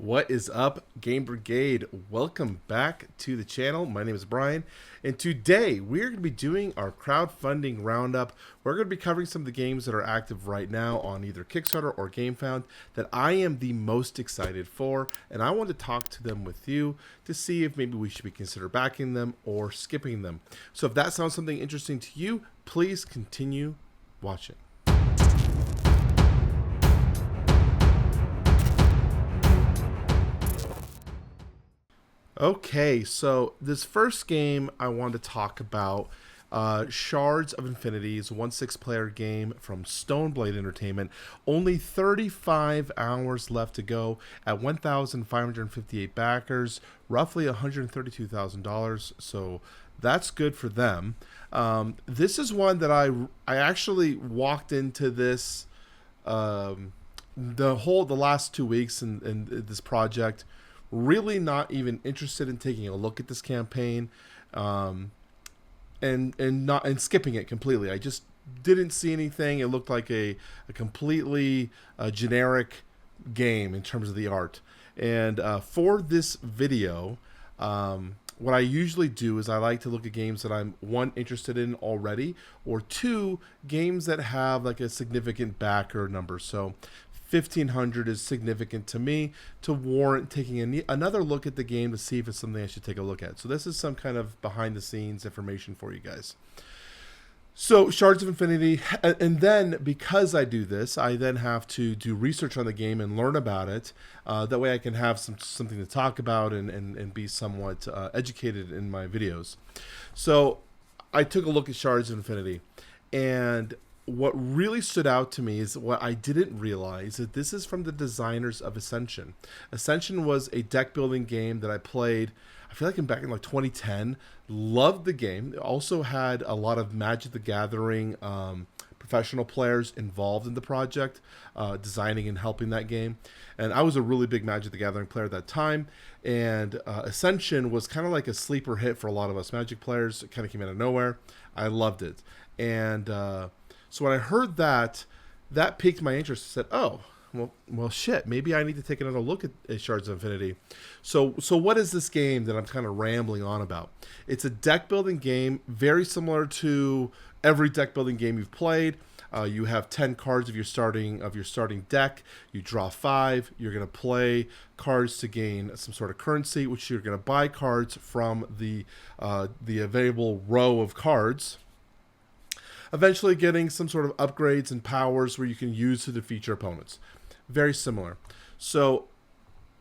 What is up, Game Brigade? Welcome back to the channel. My name is Brian, and today we're going to be doing our crowdfunding roundup. We're going to be covering some of the games that are active right now on either Kickstarter or GameFound that I am the most excited for, and I want to talk to them with you to see if maybe we should be consider backing them or skipping them. So if that sounds something interesting to you, please continue watching. Okay, so this first game I want to talk about, Shards of Infinity, is a 1-6 player game from Stoneblade Entertainment. Only 35 hours left to go at 1,558 backers, roughly $132,000. So that's good for them. This is one that I actually walked into this the last 2 weeks in this project really not even interested in taking a look at this campaign, and skipping it completely. I just didn't see anything. It looked like a completely generic game in terms of the art. And for this video, what I usually do is I like to look at games that I'm, one, interested in already, or two, games that have like a significant backer number. So 1,500 is significant to me to warrant taking another look at the game to see if it's something I should take a look at. So this is some kind of behind the scenes information for you guys. So Shards of Infinity, and then because I do this, I then have to do research on the game and learn about it. That way I can have something to talk about and be somewhat educated in my videos. So I took a look at Shards of Infinity, and what really stood out to me is what I didn't realize, that this is from the designers of Ascension. Ascension was a deck building game that I played, I feel like back in like 2010. Loved the game. It also had a lot of Magic the Gathering professional players involved in the project, designing and helping that game. And I was a really big Magic the Gathering player at that time. And Ascension was kind of like a sleeper hit for a lot of us Magic players. It kind of came out of nowhere. I loved it. And so when I heard that piqued my interest. I said, oh, well, shit, maybe I need to take another look at Shards of Infinity. So what is this game that I'm kind of rambling on about? It's a deck building game, very similar to every deck building game you've played. You have 10 cards of your starting deck. You draw 5. You're going to play cards to gain some sort of currency, which you're going to buy cards from the available row of cards, eventually getting some sort of upgrades and powers where you can use to defeat your opponents. Very similar. So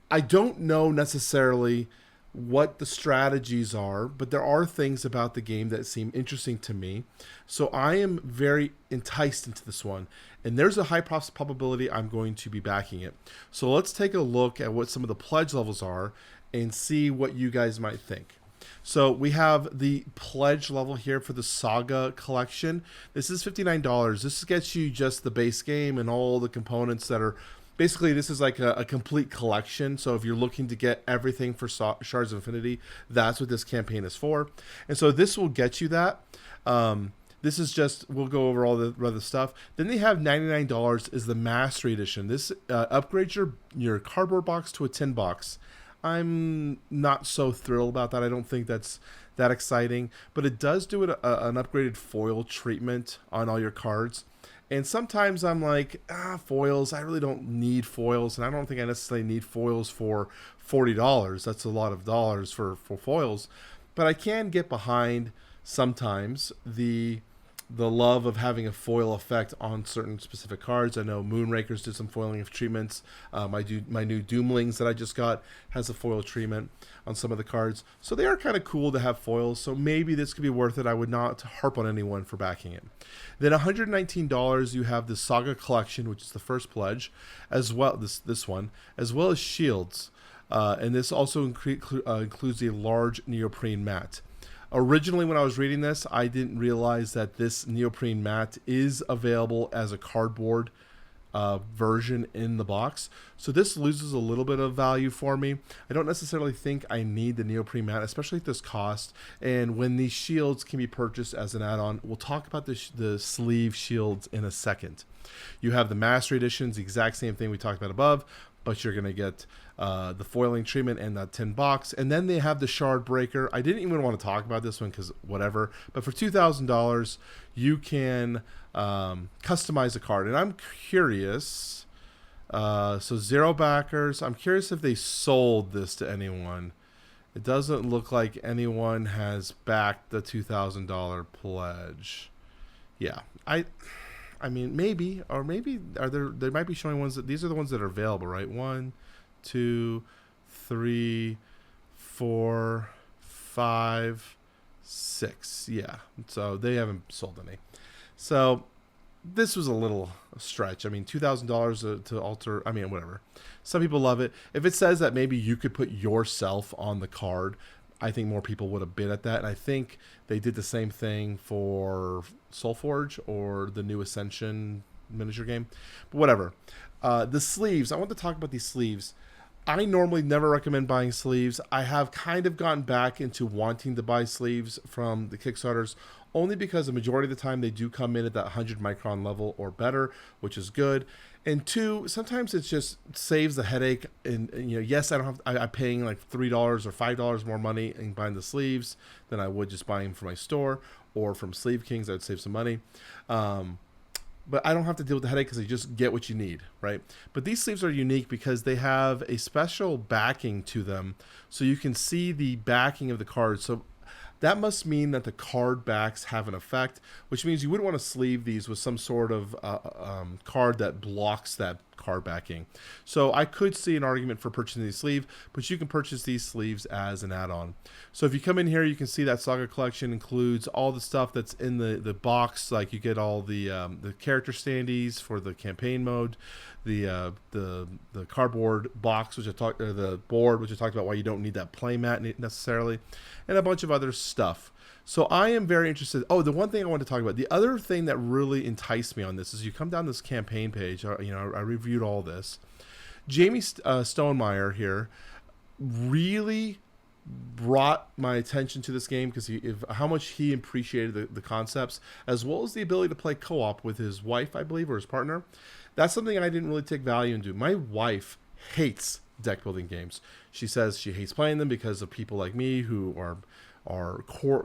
I don't know necessarily what the strategies are, but there are things about the game that seem interesting to me. So I am very enticed into this one, and there's a high probability I'm going to be backing it. So let's take a look at what some of the pledge levels are and see what you guys might think. So we have the pledge level here for the Saga collection. This is $59. This gets you just the base game and all the components that are basically, this is like a complete collection. So if you're looking to get everything for Shards of Infinity, that's what this campaign is for. And so this will get you that. This is just, we'll go over all the other stuff. Then they have $99 is the Mastery Edition. This upgrades your cardboard box to a tin box. I'm not so thrilled about that. I don't think that's that exciting, but it does do an upgraded foil treatment on all your cards. And sometimes I'm like, foils, I really don't need foils, and I don't think I necessarily need foils for $40. That's a lot of dollars for foils. But I can get behind sometimes the love of having a foil effect on certain specific cards. I know Moonrakers did some foiling of treatments. My new Doomlings that I just got has a foil treatment on some of the cards. So they are kind of cool to have foils. So maybe this could be worth it. I would not harp on anyone for backing it. Then $119, you have the Saga Collection, which is the first pledge, as well, this one, as well as Shields. And this also includes a large neoprene mat. Originally, when I was reading this, I didn't realize that this neoprene mat is available as a cardboard version in the box. So this loses a little bit of value for me. I don't necessarily think I need the neoprene mat, especially at this cost. And when these shields can be purchased as an add-on, we'll talk about the sleeve shields in a second. You have the Mastery Editions, the exact same thing we talked about above. but you're going to get the foiling treatment and that tin box. And then they have the shard breaker. I didn't even want to talk about this one because whatever. But for $2,000, you can customize a card. And I'm curious. So 0 backers. I'm curious if they sold this to anyone. It doesn't look like anyone has backed the $2,000 pledge. Yeah, I mean, maybe, or maybe they might be showing ones that these are the ones that are available, right? 1, 2, 3, 4, 5, 6. Yeah, so they haven't sold any. So this was a little stretch. I mean, $2,000 to alter. I mean, whatever. Some people love it. If it says that maybe you could put yourself on the card, I think more people would have bid at that. And I think they did the same thing for Soulforge or the new Ascension miniature game. But whatever. The sleeves. I want to talk about these sleeves. I normally never recommend buying sleeves. I have kind of gotten back into wanting to buy sleeves from the Kickstarters only because the majority of the time they do come in at that 100 micron level or better, which is good. And 2, sometimes it just saves the headache. And you know, yes, I'm paying like $3 or $5 more money in buying the sleeves than I would just buying them from my store or from Sleeve Kings. I would save some money. But I don't have to deal with the headache because I just get what you need, right? But these sleeves are unique because they have a special backing to them, so you can see the backing of the card. So that must mean that the card backs have an effect, which means you wouldn't want to sleeve these with some sort of card that blocks that card backing. So I could see an argument for purchasing these sleeve, but you can purchase these sleeves as an add-on. So if you come in here, you can see that Saga collection includes all the stuff that's in the box. Like you get all the character standees for the campaign mode, the cardboard box, which I talked, or the board, which I talked about why you don't need that play mat necessarily, and a bunch of other stuff. So I am very interested. Oh, the one thing I want to talk about, the other thing that really enticed me on this is you come down this campaign page. You know, I reviewed all this. Jamie Stonemeyer here really brought my attention to this game because how much he appreciated the concepts, as well as the ability to play co-op with his wife, I believe, or his partner. That's something I didn't really take value into. My wife hates deck building games. She says she hates playing them because of people like me who are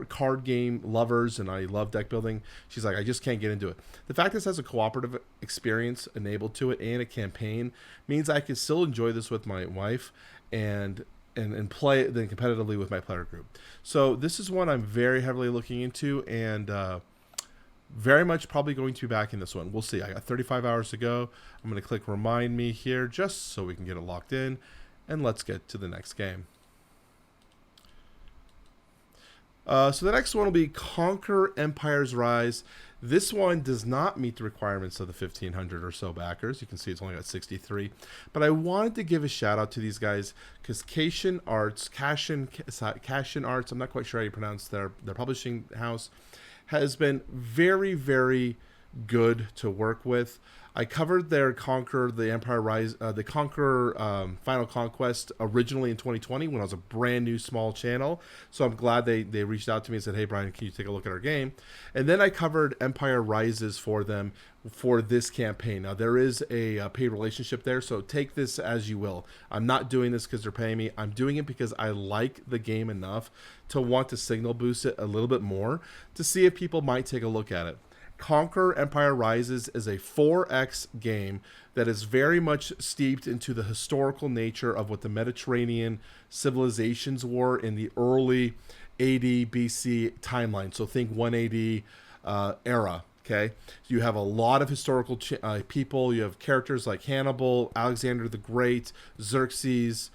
card game lovers, and I love deck building. She's like, I just can't get into it. The fact this has a cooperative experience enabled to it and a campaign means I can still enjoy this with my wife and play it then competitively with my player group. So this is one I'm very heavily looking into, and very much probably going to be back in this one. We'll see. I got 35 hours to go. I'm going to click remind me here just so we can get it locked in, and let's get to the next game. So the next one will be Conquer Empire's Rise. This one does not meet the requirements of the 1,500 or so backers. You can see it's only got 63. But I wanted to give a shout out to these guys because Cashin Arts, I'm not quite sure how you pronounce their publishing house, has been very, very good to work with. I covered their Conquer the Empire Rise, the Conquer Final Conquest originally in 2020 when I was a brand new small channel. So I'm glad they reached out to me and said, hey, Brian, can you take a look at our game? And then I covered Empire Rises for them for this campaign. Now, there is a paid relationship there, so take this as you will. I'm not doing this because they're paying me. I'm doing it because I like the game enough to want to signal boost it a little bit more to see if people might take a look at it. Conquer Empire Rises is a 4X game that is very much steeped into the historical nature of what the Mediterranean civilizations were in the early AD BC timeline. So think 180 era. Okay, you have a lot of historical people. You have characters like Hannibal, Alexander the Great, Xerxes.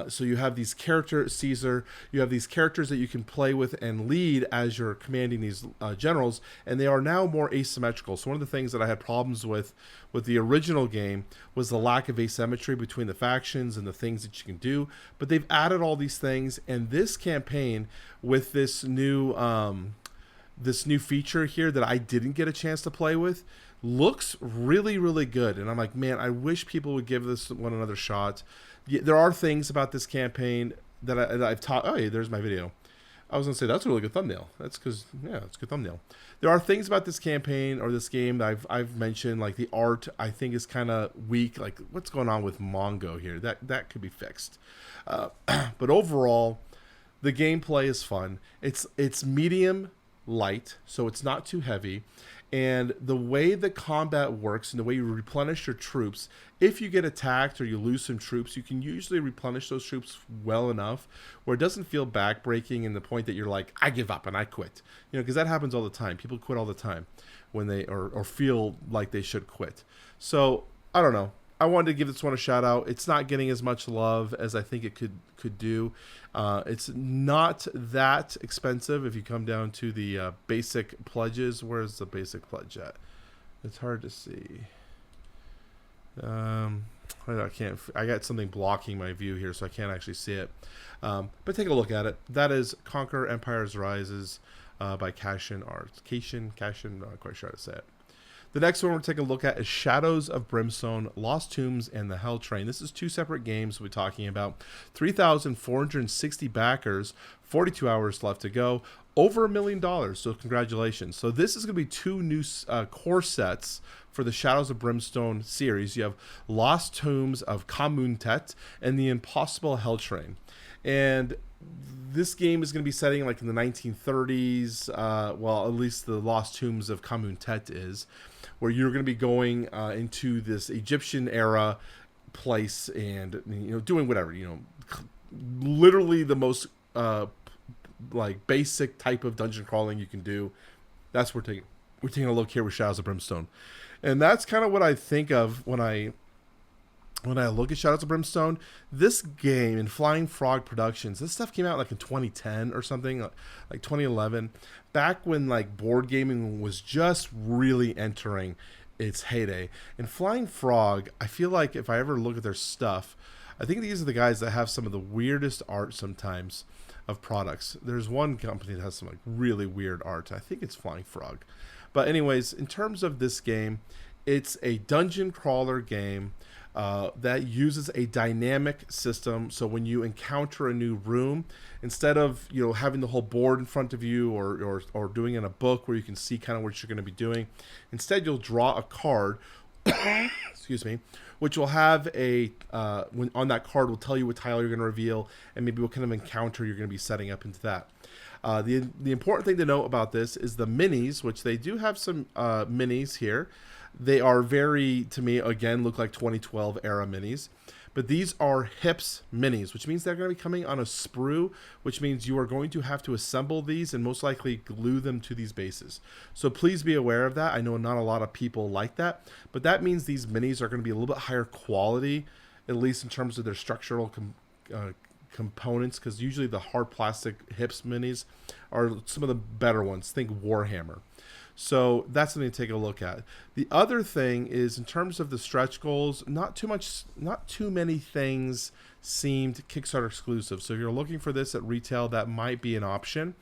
So you have these characters, Caesar. You have these characters that you can play with and lead as you're commanding these generals, and they are now more asymmetrical. So one of the things that I had problems with the original game was the lack of asymmetry between the factions and the things that you can do. But they've added all these things, and this campaign with this new feature here that I didn't get a chance to play with looks really, really good. And I'm like, man, I wish people would give this one another shot. There are things about this campaign that I've taught. Oh, hey, there's my video. I was gonna say that's a really good thumbnail. That's because yeah, it's a good thumbnail. There are things about this campaign or this game that I've mentioned, like the art. I think is kind of weak. Like what's going on with Mongo here? That could be fixed. But overall, the gameplay is fun. It's medium light, so it's not too heavy. And the way the combat works and the way you replenish your troops, if you get attacked or you lose some troops, you can usually replenish those troops well enough where it doesn't feel backbreaking in the point that you're like, I give up and I quit. You know, because that happens all the time. People quit all the time when they or feel like they should quit. So I don't know. I wanted to give this one a shout out. It's not getting as much love as I think it could do. It's not that expensive if you come down to the basic pledges. Where's the basic pledge at? It's hard to see. I can't. I got something blocking my view here, so I can't actually see it. But take a look at it. That is Conquer Empires Rises by Cashin Arts. Cashin. I'm not quite sure how to say it. The next one we're taking a look at is Shadows of Brimstone, Lost Tombs, and the Hell Train. This is two separate games we're talking about. 3,460 backers, 42 hours left to go, over $1 million, so congratulations. So this is going to be two new core sets for the Shadows of Brimstone series. You have Lost Tombs of Kamuntet and the Impossible Hell Train. And this game is going to be setting like in the 1930s, well, at least the Lost Tombs of Kamuntet is, where you're going to be going into this Egyptian era place and, you know, doing whatever, you know, literally the most like basic type of dungeon crawling you can do. That's what we're taking a look here with Shadows of Brimstone. And that's kind of what I think of when I look at Shadows of Brimstone. This game in Flying Frog Productions, this stuff came out like in 2010 or something, like 2011, back when like board gaming was just really entering its heyday. And Flying Frog, I feel like if I ever look at their stuff, I think these are the guys that have some of the weirdest art sometimes of products. There's one company that has some like really weird art. I think it's Flying Frog. But anyways, in terms of this game, it's a dungeon crawler game that uses a dynamic system. So when you encounter a new room, instead of, you know, having the whole board in front of you or doing in a book where you can see kind of what you're going to be doing, instead you'll draw a card excuse me, which will have a when on that card will tell you what tile you're going to reveal and maybe what kind of encounter you're going to be setting up into that. The important thing to note about this is the minis, which they do have some minis here. They are very, to me, again, look like 2012 era minis. But these are HIPS minis, which means they're going to be coming on a sprue, which means you are going to have to assemble these and most likely glue them to these bases. So please be aware of that. I know not a lot of people like that, but that means these minis are going to be a little bit higher quality, at least in terms of their structural components, because usually the hard plastic HIPS minis are some of the better ones. Think Warhammer. So that's something to take a look at. The other thing is in terms of the stretch goals, not too many things seemed Kickstarter exclusive. So if you're looking for this at retail, that might be an option.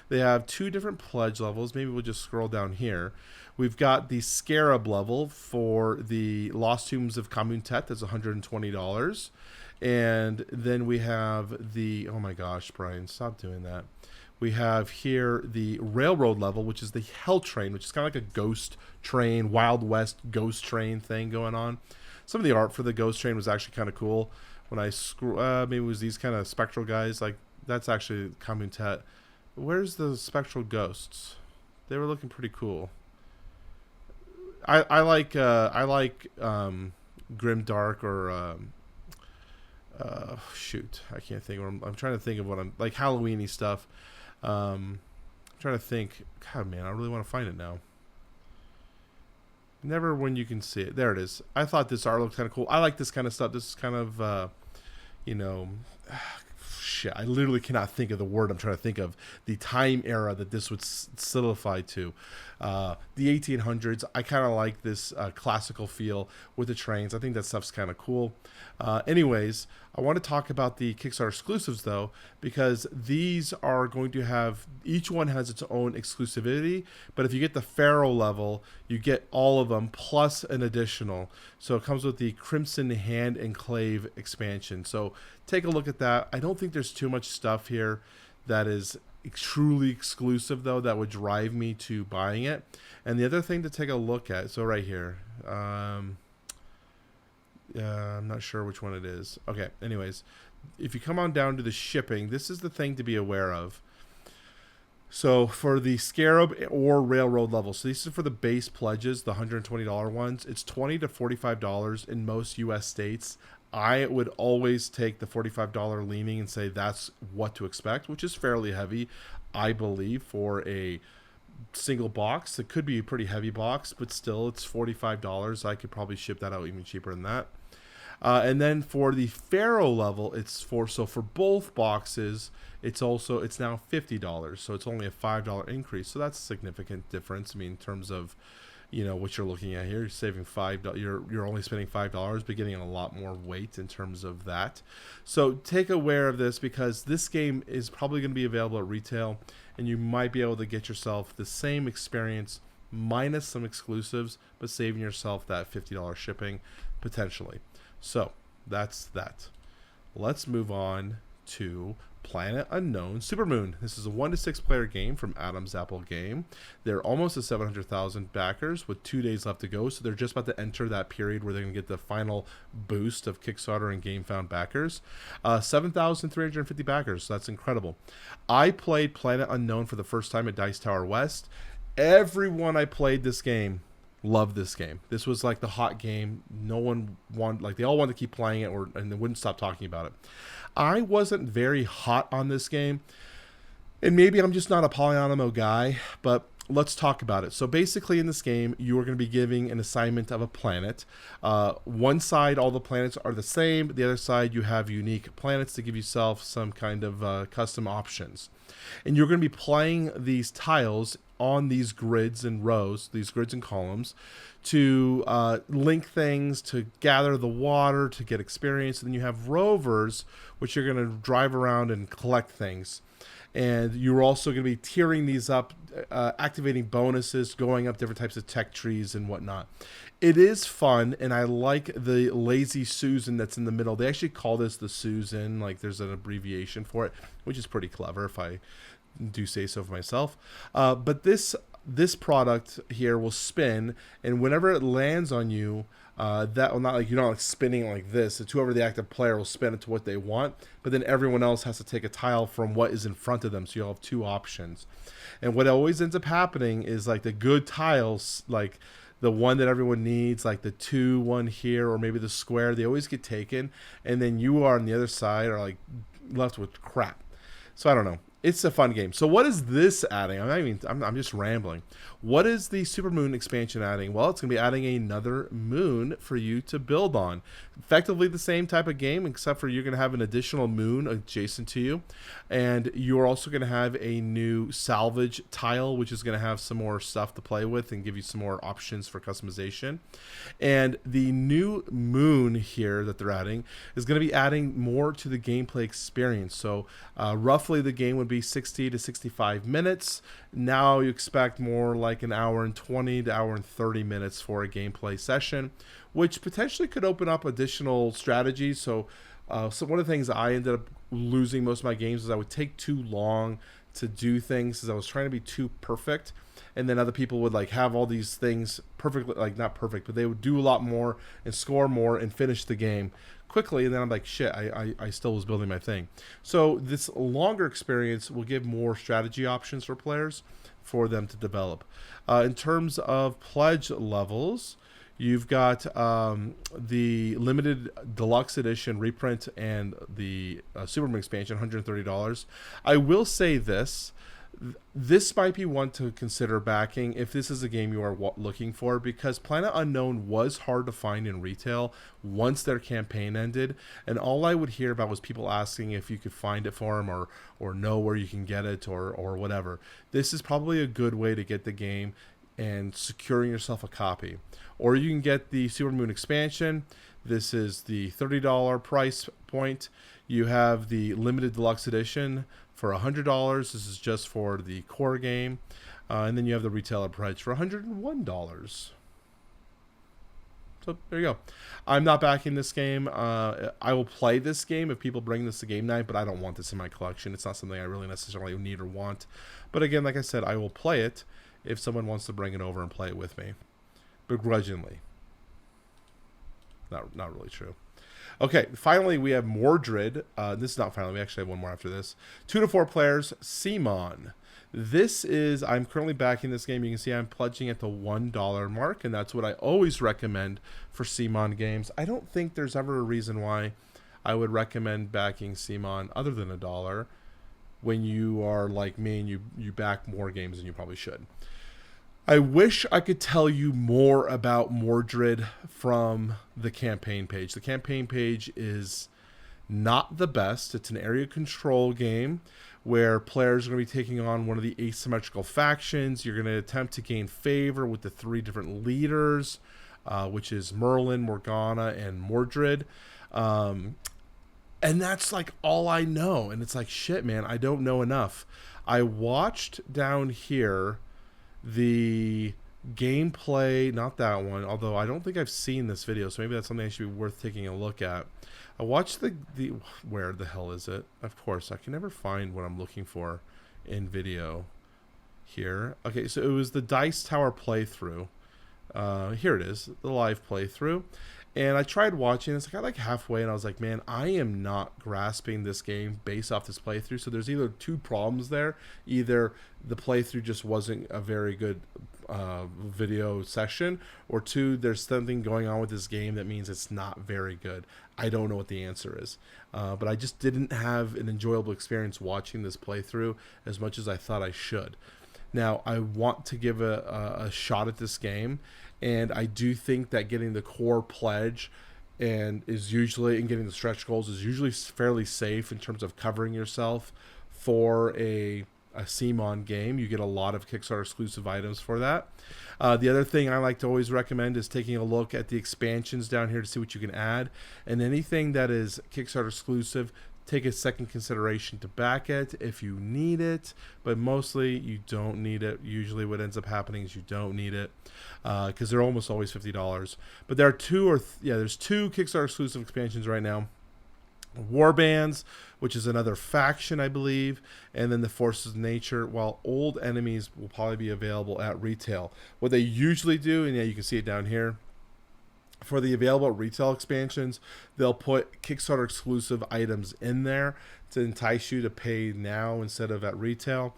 They have two different pledge levels. Maybe we'll just scroll down here. We've got the Scarab level for the Lost Tombs of Kamuntet. That's $120. And then we have the, oh my gosh, Brian, stop doing that. We have here the Railroad level, which is the Hell Train, which is kind of like a ghost train, Wild West ghost train thing going on. Some of the art for the ghost train was actually kind of cool. When I maybe it was these kind of spectral guys, like that's actually Kamuntet. Where's the spectral ghosts? They were looking pretty cool. I like Grim Dark or shoot, I can't think. I'm trying to think of what I'm like Halloween-y stuff. I'm trying to think. God, man, I really want to find it now. Never when you can see it. There it is. I thought this art looked kind of cool. I like this kind of stuff. This is kind of, you know, shit. I literally cannot think of the word I'm trying to think of. The time era that this would solidify to. The 1800s. I kind of like this classical feel with the trains. I think that stuff's kind of cool. Anyways, I want to talk about the Kickstarter exclusives though, because these are going to have, each one has its own exclusivity, but if you get the Pharaoh level, you get all of them plus an additional. So it comes with the Crimson Hand Enclave expansion. So take a look at that. I don't think there's too much stuff here that is truly exclusive though that would drive me to buying it. And the other thing to take a look at, so right here, I'm not sure which one it is. Okay, anyways, if you come on down to the shipping, this is the thing to be aware of. So for the Scarab or Railroad level, so these are for the base pledges, the $120 ones, it's $20 to $45 in most US states. I would always take the $45 leaning and say that's what to expect, which is fairly heavy, I believe, for a single box. It could be a pretty heavy box, but still it's $45. I could probably ship that out even cheaper than that. And then for the Pharaoh level, so for both boxes, it's now $50. So it's only a $5 increase. So that's a significant difference. I mean, in terms of, what you're looking at here, you're saving $5. You're only spending $5, but getting a lot more weight in terms of that. So take aware of this, because this game is probably going to be available at retail, and you might be able to get yourself the same experience minus some exclusives, but saving yourself that $50 shipping potentially. So that's that. Let's move on to Planet Unknown Supermoon. This is a 1 to 6 player game from Adam's Apple Game. They're almost at 700,000 backers with 2 days left to go, so they're just about to enter that period where they're going to get the final boost of Kickstarter and GameFound backers. 7,350 backers, so that's incredible. I played Planet Unknown for the first time at Dice Tower West. Everyone I played this game loved this game. This was like the hot game. No one wanted, they all wanted to keep playing it, and they wouldn't stop talking about it. I wasn't very hot on this game, and maybe I'm just not a Polyonimo guy, but let's talk about it. So basically in this game, you are going to be giving an assignment of a planet. One side, all the planets are the same. The other side, you have unique planets to give yourself some kind of custom options. And you're going to be playing these tiles on these grids and rows, these grids and columns, to link things, to gather the water, to get experience. And then you have rovers, which you're going to drive around and collect things. And you're also going to be tiering these up, activating bonuses, going up different types of tech trees and whatnot. It is fun, and I like the Lazy Susan that's in the middle. They actually call this the Susan, like there's an abbreviation for it, which is pretty clever if I do say so for myself. But this product here will spin, and whenever it lands on you, that will not you're not like spinning like this. It's whoever the active player will spin it to what they want, but then everyone else has to take a tile from what is in front of them. So you'll have two options. And what always ends up happening is like the good tiles, like the one that everyone needs, like the 2-1 here, or maybe the square, they always get taken, and then you are on the other side are like left with crap. So I don't know. It's a fun game. So what is this adding? I'm just rambling. What is the Supermoon expansion adding? Well, it's going to be adding another moon for you to build on. Effectively the same type of game, except for you're going to have an additional moon adjacent to you. And you're also going to have a new salvage tile, which is going to have some more stuff to play with and give you some more options for customization. And the new moon here that they're adding is going to be adding more to the gameplay experience. So roughly the game would be 60 to 65 minutes. Now you expect more like an hour and 20 to hour and 30 minutes for a gameplay session, which potentially could open up additional strategies. So one of the things that I ended up losing most of my games is I would take too long to do things, as I was trying to be too perfect, and then other people would like have all these things perfectly, like not perfect, but they would do a lot more and score more and finish the game quickly, and then I'm like, shit, I still was building my thing. So this longer experience will give more strategy options for players for them to develop. In terms of pledge levels, you've got the limited deluxe edition reprint and the Supermoon expansion, $130. I will say this might be one to consider backing if this is a game you are looking for, because Planet Unknown was hard to find in retail once their campaign ended, and all I would hear about was people asking if you could find it for them or know where you can get it or whatever. This is probably a good way to get the game and securing yourself a copy. Or you can get the Supermoon expansion. This is the $30 price point. You have the limited deluxe edition for $100. This is just for the core game. And then you have the retailer price for $101. So there you go. I'm not backing this game. I will play this game if people bring this to game night, but I don't want this in my collection. It's not something I really necessarily need or want. But again, like I said, I will play it if someone wants to bring it over and play it with me. Begrudgingly. Not really true. Okay, finally we have Mordred. This is not finally. We actually have one more after this. 2 to 4 players. Simon. This is, I'm currently backing this game. You can see I'm pledging at the $1 mark, and that's what I always recommend for Simon games. I don't think there's ever a reason why I would recommend backing Simon other than $1 when you are like me and you back more games than you probably should. I wish I could tell you more about Mordred from the campaign page. The campaign page is not the best. It's an area control game where players are going to be taking on one of the asymmetrical factions. You're going to attempt to gain favor with the 3 different leaders, which is Merlin, Morgana, and Mordred. And that's like all I know. And it's like, shit, man, I don't know enough. I watched down here the gameplay, not that one, although I don't think I've seen this video, so maybe that's something I should be worth taking a look at. I watched the where the hell is it? Of course, I can never find what I'm looking for in video here. Okay, so it was the Dice Tower playthrough. Here it is, the live playthrough. And I tried watching this. I got like halfway and I was like, man, I am not grasping this game based off this playthrough. So there's either 2 problems there. Either the playthrough just wasn't a very good video session, or 2, there's something going on with this game that means it's not very good. I don't know what the answer is. But I just didn't have an enjoyable experience watching this playthrough as much as I thought I should. Now, I want to give a shot at this game, and I do think that getting the core pledge and getting the stretch goals is usually fairly safe in terms of covering yourself for a CMON game. You get a lot of Kickstarter exclusive items for that. The other thing I like to always recommend is taking a look at the expansions down here to see what you can add, and anything that is Kickstarter exclusive, take a second consideration to back it if you need it, but mostly you don't need it. Usually what ends up happening is you don't need it because they're almost always $50. But there are there's 2 Kickstarter exclusive expansions right now. Warbands, which is another faction, I believe, and then the Forces of Nature, while old enemies will probably be available at retail. What they usually do, and yeah, you can see it down here, for the available retail expansions, they'll put Kickstarter exclusive items in there to entice you to pay now instead of at retail.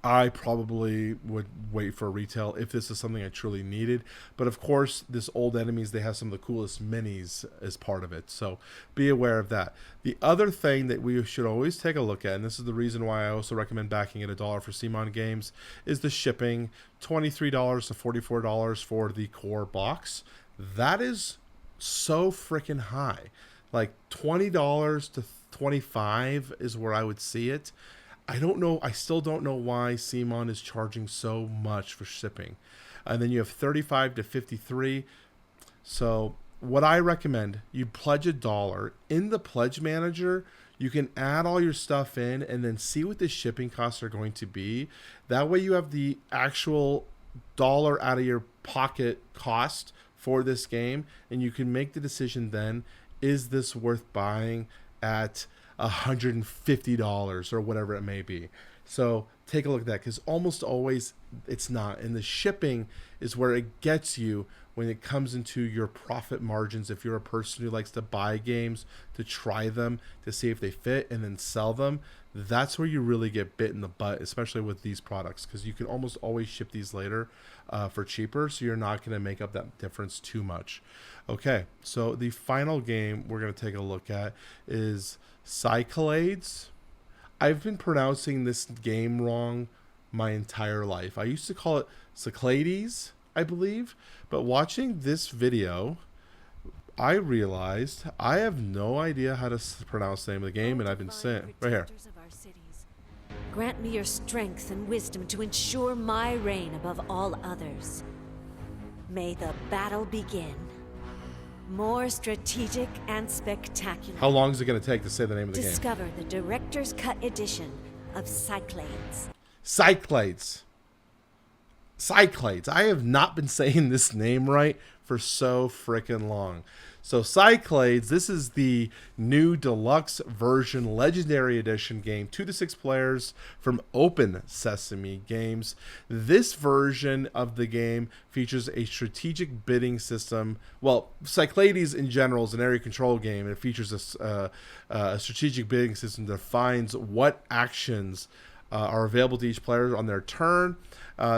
I probably would wait for retail if this is something I truly needed. But of course, this old enemies, they have some of the coolest minis as part of it. So be aware of that. The other thing that we should always take a look at, and this is the reason why I also recommend backing at $1 for CMON games, is the shipping. $23 to $44 for the core box. That is so freaking high. Like $20 to $25 is where I would see it. I don't know. I still don't know why CMON is charging so much for shipping. And then you have $35 to $53. So what I recommend, you pledge $1 in the pledge manager. You can add all your stuff in and then see what the shipping costs are going to be. That way you have the actual dollar out of your pocket cost for this game, and you can make the decision then, is this worth buying at $150 or whatever it may be. So take a look at that, because almost always it's not. And the shipping is where it gets you when it comes into your profit margins. If you're a person who likes to buy games, to try them, to see if they fit and then sell them, that's where you really get bit in the butt, especially with these products, because you can almost always ship these later for cheaper, so you're not going to make up that difference too much. Okay, so the final game we're going to take a look at is Cyclades. I've been pronouncing this game wrong my entire life. I used to call it Cyclades, I believe, but watching this video, I realized I have no idea how to pronounce the name of the game, and I've been saying right here. Grant me your strength and wisdom to ensure my reign above all others. May the battle begin. More strategic and spectacular. How long is it going to take to say the name of the game? Discover the Director's Cut edition of Cyclades. Cyclades. Cyclades. I have not been saying this name right for so freaking long. So Cyclades, this is the new deluxe version legendary edition game, 2 to 6 players from Open Sesame Games. This version of the game features a strategic bidding system. Well, Cyclades in general is an area control game, and it features a strategic bidding system that defines what actions are available to each player on their turn.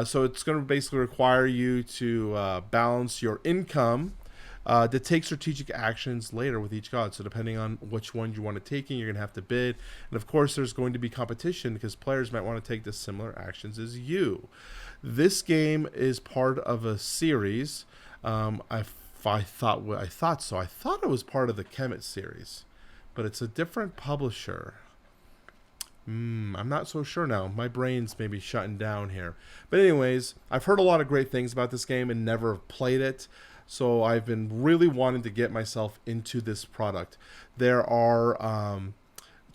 So it's going to basically require you to balance your income to take strategic actions later with each god. So depending on which one you want to take in, you're going to have to bid. And of course, there's going to be competition because players might want to take the similar actions as you. This game is part of a series. I thought it was part of the Kemet series, but it's a different publisher. I'm not so sure now. My brain's maybe shutting down here. But anyways, I've heard a lot of great things about this game and never played it. So I've been really wanting to get myself into this product. There are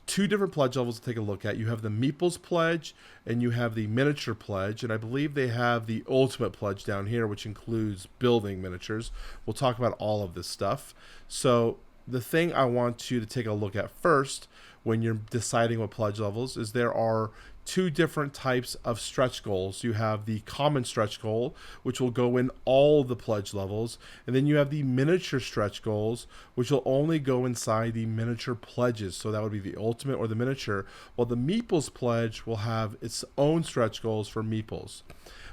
2 different pledge levels to take a look at. You have the Meeples Pledge and you have the Miniature Pledge. And I believe they have the Ultimate Pledge down here, which includes building miniatures. We'll talk about all of this stuff. So the thing I want you to take a look at first when you're deciding what pledge levels is there are 2 different types of stretch goals. You have the common stretch goal, which will go in all the pledge levels, and then you have the miniature stretch goals, which will only go inside the miniature pledges. So that would be the ultimate or the miniature, while the Meeples Pledge will have its own stretch goals for Meeples.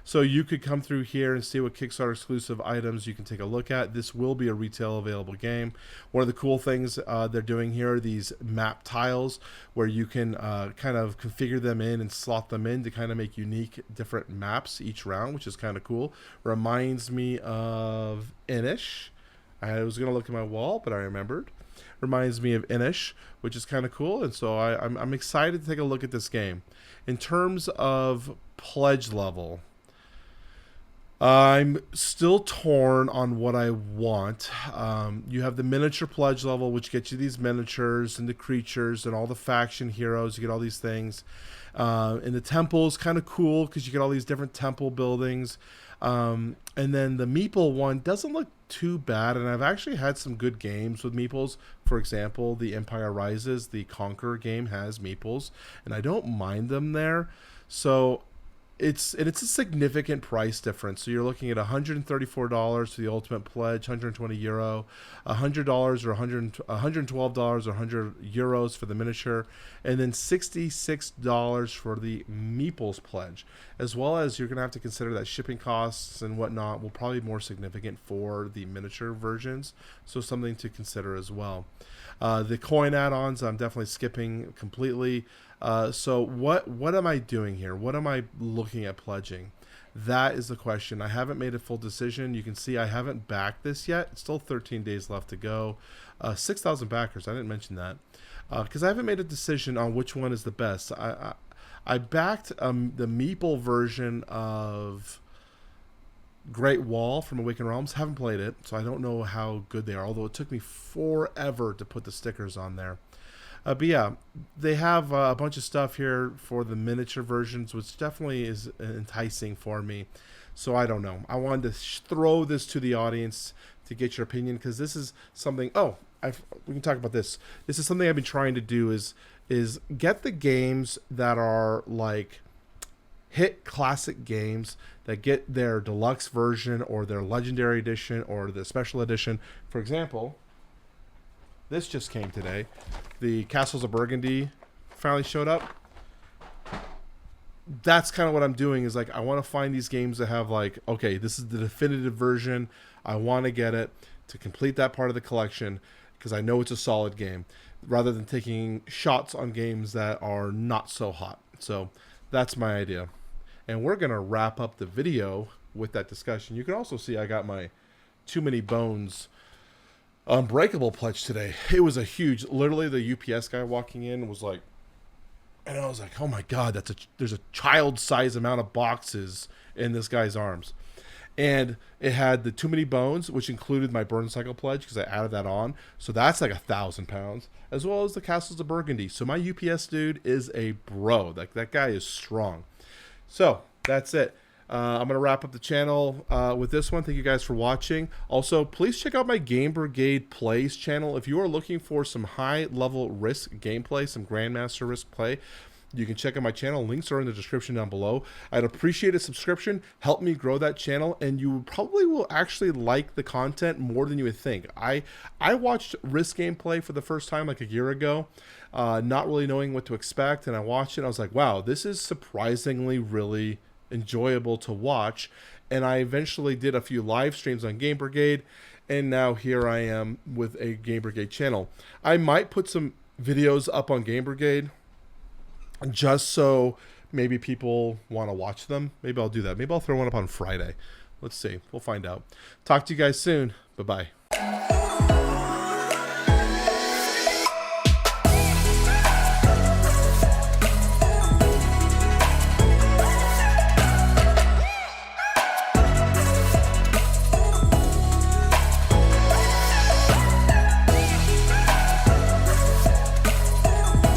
So you could come through here and see what Kickstarter exclusive items you can take a look at. This will be a retail available game. One of the cool things they're doing here are these map tiles where you can kind of configure them in and slot them in to kind of make unique different maps each round, which is kind of cool. Reminds me of Inish. I was going to look at my wall, but I remembered. Reminds me of Inish, which is kind of cool. And so I'm excited to take a look at this game. In terms of pledge level, I'm still torn on what I want. You have the miniature pledge level, which gets you these miniatures and the creatures and all the faction heroes. You get all these things. And the temple is kind of cool because you get all these different temple buildings. And then the Meeple one doesn't look too bad. And I've actually had some good games with Meeples. For example, the Empire Rises, the Conqueror game has Meeples. And I don't mind them there. So it's a significant price difference. So you're looking at $134 for the ultimate pledge, €120, $100 or $112 or 100 euros for the miniature, and then $66 for the Meeples pledge, as well as you're going to have to consider that shipping costs and whatnot will probably be more significant for the miniature versions. So something to consider as well. The coin add-ons I'm definitely skipping completely. So what am I doing here? What am I looking at pledging? That is the question. I haven't made a full decision. You can see I haven't backed this yet. It's still 13 days left to go. 6,000 backers. I didn't mention that because I haven't made a decision on which one is the best. I backed the Meeple version of Great Wall from Awakened Realms. Haven't played it, so I don't know how good they are, although it took me forever to put the stickers on there. But yeah, they have a bunch of stuff here for the miniature versions, which definitely is enticing for me. So I don't know. I wanted to throw this to the audience to get your opinion, because this is something... we can talk about this. This is something I've been trying to do is get the games that are like hit classic games that get their deluxe version or their legendary edition or the special edition. For example, this just came today. The Castles of Burgundy finally showed up. That's kind of what I'm doing, is like I want to find these games that have like, okay, this is the definitive version. I want to get it to complete that part of the collection because I know it's a solid game, rather than taking shots on games that are not so hot. So that's my idea. And we're going to wrap up the video with that discussion. You can also see I got my Too Many Bones Unbreakable pledge today. It was a huge, literally the UPS guy walking in was like, and I was like, oh my God, there's a child size amount of boxes in this guy's arms. And it had the Too Many Bones, which included my Burn Cycle pledge because I added that on. So that's like 1,000 pounds, as well as the Castles of Burgundy. So my UPS dude is a bro. Like that guy is strong. So that's it. I'm going to wrap up the channel with this one. Thank you guys for watching. Also, please check out my Game Brigade Plays channel. If you are looking for some high-level Risk gameplay, some Grandmaster Risk play, you can check out my channel. Links are in the description down below. I'd appreciate a subscription. Help me grow that channel, and you probably will actually like the content more than you would think. I watched Risk gameplay for the first time like a year ago, not really knowing what to expect, and I watched it, and I was like, wow, this is surprisingly really enjoyable to watch. And I eventually did a few live streams on Game Brigade, and now here I am with a Game Brigade channel. I might put some videos up on Game Brigade just so maybe people want to watch them. Maybe I'll do that. Maybe I'll throw one up on Friday. Let's see. We'll find out. Talk to you guys soon. Bye-bye.